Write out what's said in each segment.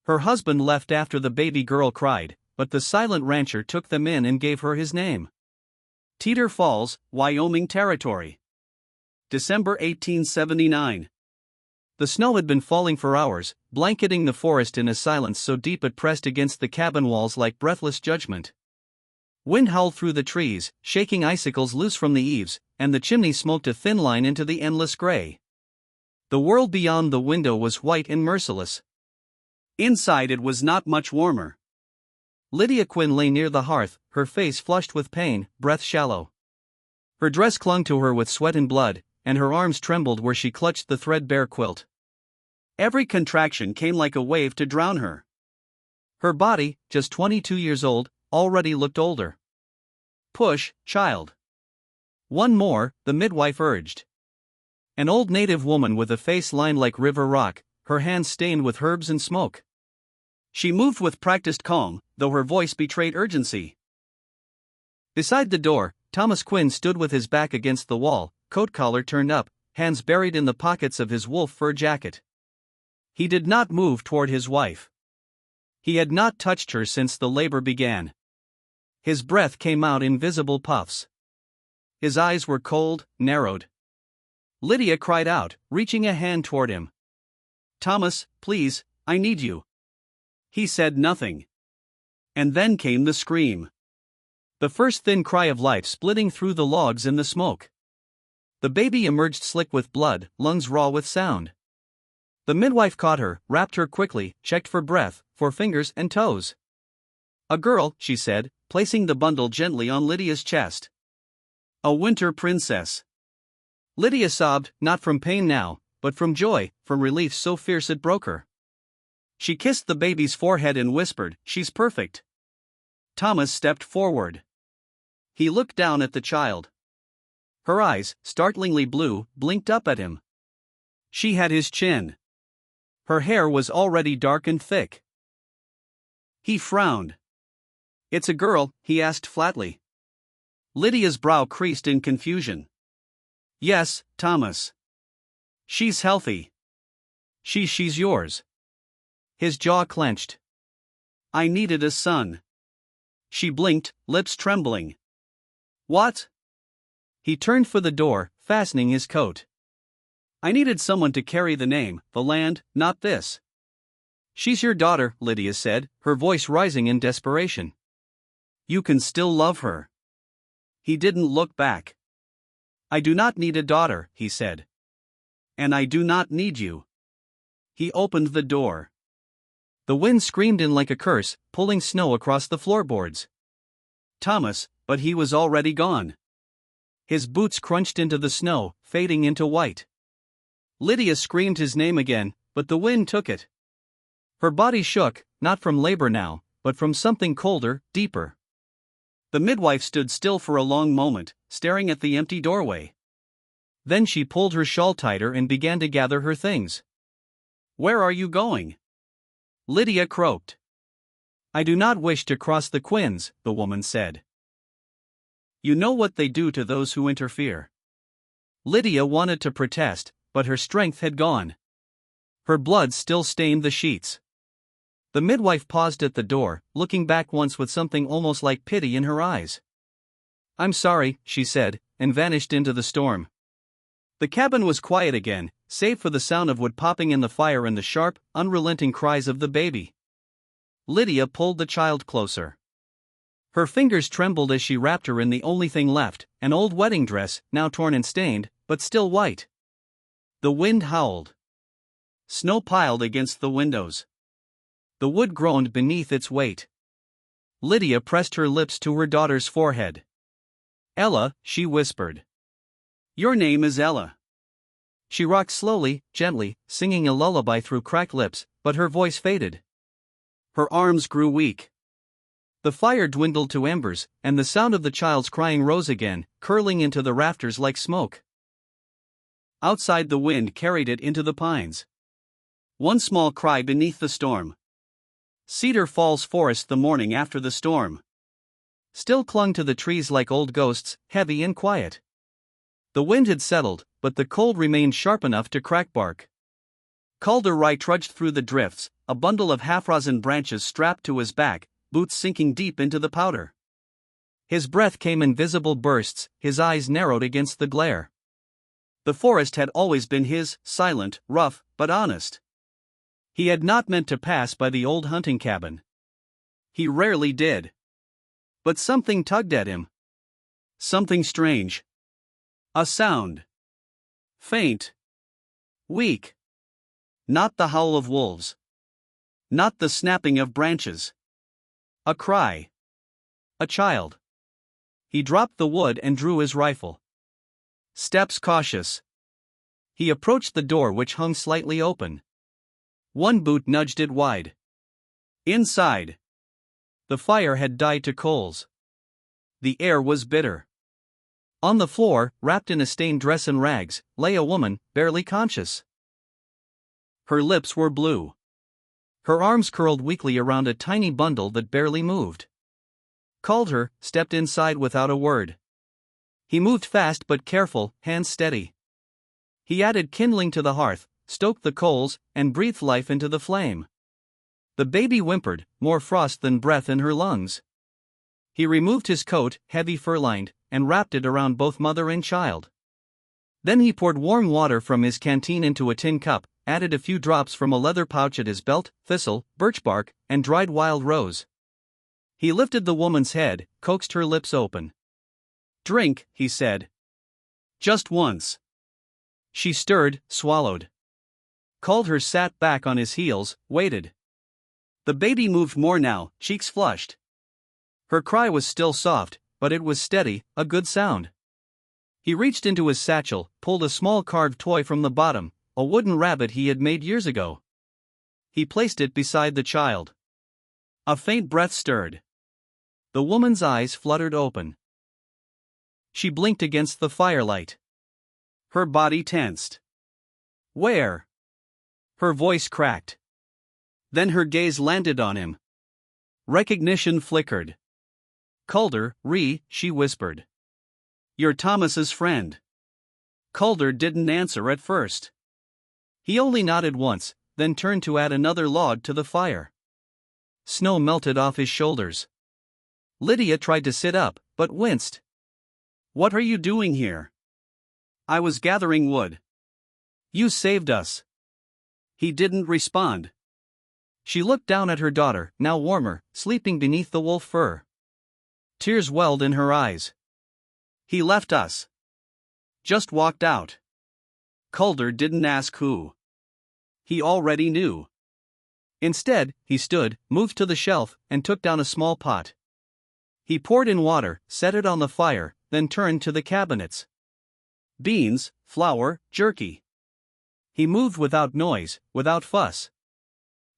Her husband left after the baby girl cried, but the silent rancher took them in and gave her his name. Teeter Falls, Wyoming Territory. December 1879. The snow had been falling for hours, blanketing the forest in a silence so deep it pressed against the cabin walls like breathless judgment. Wind howled through the trees, shaking icicles loose from the eaves, and the chimney smoked a thin line into the endless gray. The world beyond the window was white and merciless. Inside it was not much warmer. Lydia Quinn lay near the hearth, her face flushed with pain, breath shallow. Her dress clung to her with sweat and blood, and her arms trembled where she clutched the threadbare quilt. Every contraction came like a wave to drown her. Her body, just 22 years old, already looked older. "Push, child. One more," the midwife urged. An old native woman with a face lined like river rock, her hands stained with herbs and smoke. She moved with practiced calm, though her voice betrayed urgency. Beside the door, Thomas Quinn stood with his back against the wall, coat collar turned up, hands buried in the pockets of his wolf fur jacket. He did not move toward his wife. He had not touched her since the labor began. His breath came out in visible puffs. His eyes were cold, narrowed. Lydia cried out, reaching a hand toward him. "Thomas, please, I need you." He said nothing. And then came the scream. The first thin cry of life splitting through the logs in the smoke. The baby emerged slick with blood, lungs raw with sound. The midwife caught her, wrapped her quickly, checked for breath, for fingers and toes. "A girl," she said, placing the bundle gently on Lydia's chest. "A winter princess." Lydia sobbed, not from pain now, but from joy, from relief so fierce it broke her. She kissed the baby's forehead and whispered, "She's perfect." Thomas stepped forward. He looked down at the child. Her eyes, startlingly blue, blinked up at him. She had his chin. Her hair was already dark and thick. He frowned. "It's a girl?" he asked flatly. Lydia's brow creased in confusion. "Yes, Thomas. She's healthy. She's yours." His jaw clenched. "I needed a son." She blinked, lips trembling. "What?" He turned for the door, fastening his coat. "I needed someone to carry the name, the land, not this." "She's your daughter," Lydia said, her voice rising in desperation. "You can still love her." He didn't look back. "I do not need a daughter," he said. "And I do not need you." He opened the door. The wind screamed in like a curse, pulling snow across the floorboards. Thomas, but he was already gone. His boots crunched into the snow, fading into white. Lydia screamed his name again, but the wind took it. Her body shook, not from labor now, but from something colder, deeper. The midwife stood still for a long moment, staring at the empty doorway. Then she pulled her shawl tighter and began to gather her things. "Where are you going?" Lydia croaked. "I do not wish to cross the Quinns," the woman said. "You know what they do to those who interfere." Lydia wanted to protest, but her strength had gone. Her blood still stained the sheets. The midwife paused at the door, looking back once with something almost like pity in her eyes. "I'm sorry," she said, and vanished into the storm. The cabin was quiet again, save for the sound of wood popping in the fire and the sharp, unrelenting cries of the baby. Lydia pulled the child closer. Her fingers trembled as she wrapped her in the only thing left, an old wedding dress, now torn and stained, but still white. The wind howled. Snow piled against the windows. The wood groaned beneath its weight. Lydia pressed her lips to her daughter's forehead. "Ella," she whispered. "Your name is Ella." She rocked slowly, gently, singing a lullaby through cracked lips, but her voice faded. Her arms grew weak. The fire dwindled to embers, and the sound of the child's crying rose again, curling into the rafters like smoke. Outside, the wind carried it into the pines. One small cry beneath the storm. Cedar Falls Forest the morning after the storm. Still clung to the trees like old ghosts, heavy and quiet. The wind had settled, but the cold remained sharp enough to crack bark. Calder Rye trudged through the drifts, a bundle of half-rosin branches strapped to his back, boots sinking deep into the powder. His breath came in visible bursts, his eyes narrowed against the glare. The forest had always been his, silent, rough, but honest. He had not meant to pass by the old hunting cabin. He rarely did. But something tugged at him. Something strange. A sound. Faint. Weak. Not the howl of wolves. Not the snapping of branches. A cry. A child. He dropped the wood and drew his rifle. Steps cautious. He approached the door, which hung slightly open. One boot nudged it wide. Inside. The fire had died to coals. The air was bitter. On the floor, wrapped in a stained dress and rags, lay a woman, barely conscious. Her lips were blue. Her arms curled weakly around a tiny bundle that barely moved. Calder stepped inside without a word. He moved fast but careful, hands steady. He added kindling to the hearth, stoked the coals, and breathed life into the flame. The baby whimpered, more frost than breath in her lungs. He removed his coat, heavy fur-lined, and wrapped it around both mother and child. Then he poured warm water from his canteen into a tin cup, added a few drops from a leather pouch at his belt, thistle, birch bark, and dried wild rose. He lifted the woman's head, coaxed her lips open. "Drink," he said. "Just once." She stirred, swallowed. Calder sat back on his heels, waited. The baby moved more now, cheeks flushed. Her cry was still soft, but it was steady, a good sound. He reached into his satchel, pulled a small carved toy from the bottom, a wooden rabbit he had made years ago. He placed it beside the child. A faint breath stirred. The woman's eyes fluttered open. She blinked against the firelight. Her body tensed. "Where?" Her voice cracked. Then her gaze landed on him. Recognition flickered. "Calder, she whispered. "You're Thomas's friend." Calder didn't answer at first. He only nodded once, then turned to add another log to the fire. Snow melted off his shoulders. Lydia tried to sit up, but winced. "What are you doing here?" "I was gathering wood." "You saved us." He didn't respond. She looked down at her daughter, now warmer, sleeping beneath the wolf fur. Tears welled in her eyes. "He left us. Just walked out." Calder didn't ask who. He already knew. Instead, he stood, moved to the shelf, and took down a small pot. He poured in water, set it on the fire, then turned to the cabinets. Beans, flour, jerky. He moved without noise, without fuss.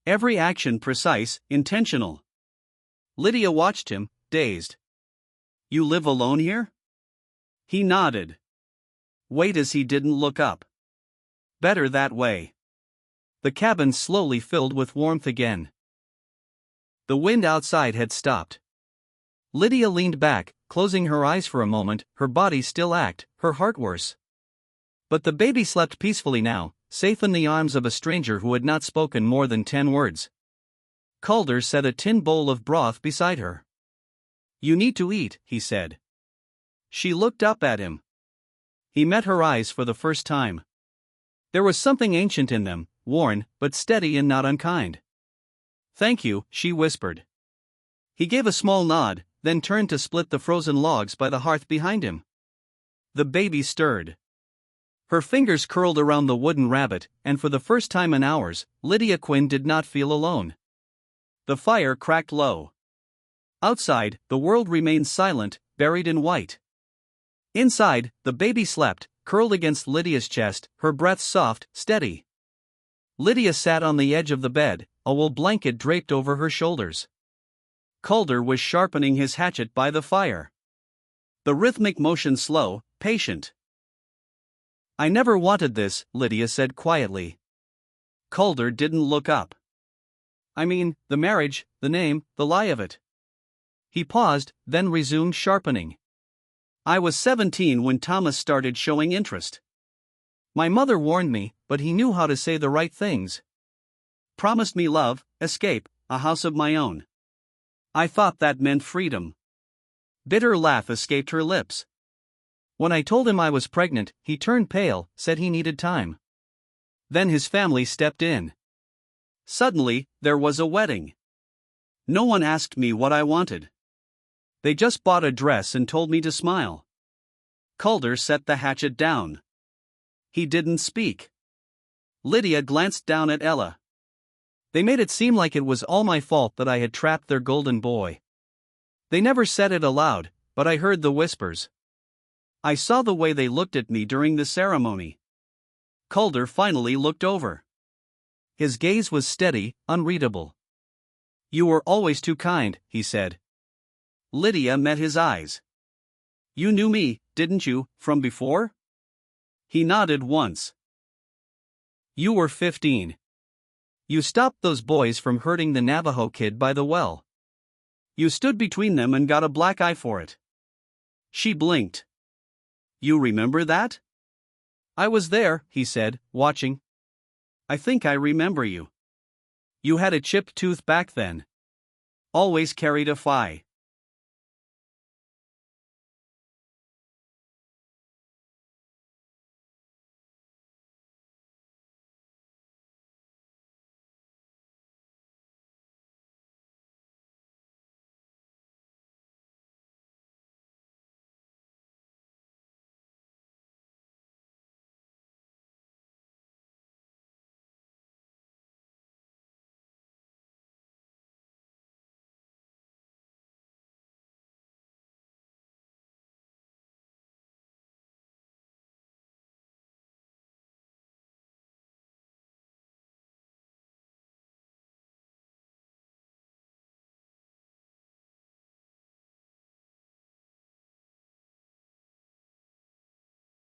Every action precise, intentional. Lydia watched him, dazed. "You live alone here?" He nodded. Wait, as he didn't look up. "Better that way." The cabin slowly filled with warmth again. The wind outside had stopped. Lydia leaned back, closing her eyes for a moment, her body still ached, her heart worse. But the baby slept peacefully now, safe in the arms of a stranger who had not spoken more than 10 words. Calder set a tin bowl of broth beside her. "You need to eat," he said. She looked up at him. He met her eyes for the first time. There was something ancient in them, worn, but steady and not unkind. "Thank you," she whispered. He gave a small nod, then turned to split the frozen logs by the hearth behind him. The baby stirred. Her fingers curled around the wooden rabbit, and for the first time in hours, Lydia Quinn did not feel alone. The fire cracked low. Outside, the world remained silent, buried in white. Inside, the baby slept, curled against Lydia's chest, her breath soft, steady. Lydia sat on the edge of the bed, a wool blanket draped over her shoulders. Calder was sharpening his hatchet by the fire. The rhythmic motion slow, patient. "I never wanted this," Lydia said quietly. Calder didn't look up. "I mean, the marriage, the name, the lie of it." He paused, then resumed sharpening. "I was 17 when Thomas started showing interest. My mother warned me, but he knew how to say the right things. Promised me love, escape, a house of my own. I thought that meant freedom. Bitter laugh escaped her lips. When I told him I was pregnant, he turned pale, said he needed time. Then his family stepped in. Suddenly, there was a wedding. No one asked me what I wanted. They just bought a dress and told me to smile. Calder set the hatchet down. He didn't speak. Lydia glanced down at Ella. They made it seem like it was all my fault that I had trapped their golden boy. They never said it aloud, but I heard the whispers. I saw the way they looked at me during the ceremony. Calder finally looked over. His gaze was steady, unreadable. You were always too kind, he said. Lydia met his eyes. You knew me, didn't you, from before? He nodded once. You were 15. You stopped those boys from hurting the Navajo kid by the well. You stood between them and got a black eye for it. She blinked. You remember that? I was there, he said, watching. I think I remember you. You had a chipped tooth back then. Always carried a phi.